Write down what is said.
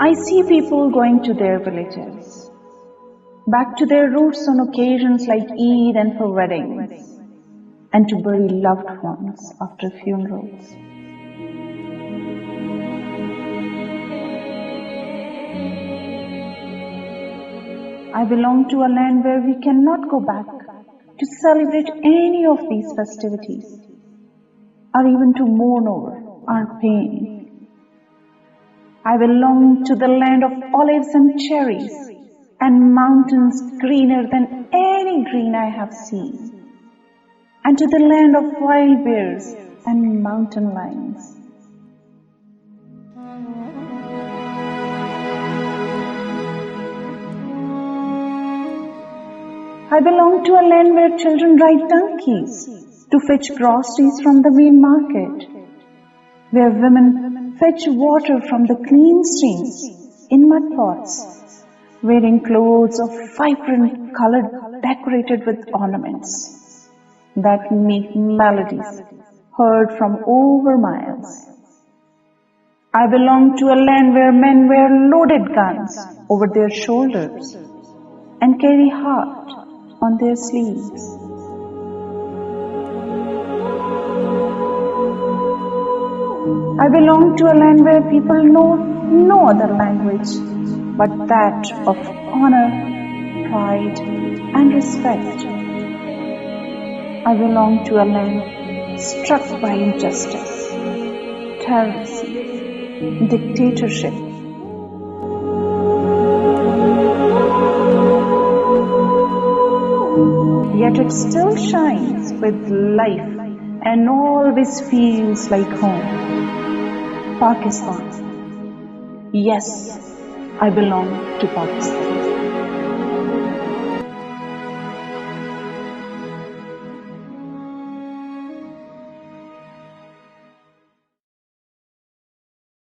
I see people going to their villages, back to their roots on occasions like Eid and for weddings, and to bury loved ones after funerals. I belong to a land where we cannot go back to celebrate any of these festivities, or even to mourn over our pain. I belong to the land of olives and cherries, and mountains greener than any green I have seen, and to the land of wild bears and mountain lions. I belong to a land where children ride donkeys to fetch groceries from the main market, where women fetch water from the clean streams in mud pots, wearing clothes of vibrant color decorated with ornaments that make melodies heard from over miles. I belong to a land where men wear loaded guns over their shoulders and carry heart on their sleeves. I belong to a land where people know no other language but that of honor, pride, and respect. I belong to a land struck by injustice, terrorism, dictatorship. Yet it still shines with life and always feels like home. Pakistan. Yes, I belong to Pakistan.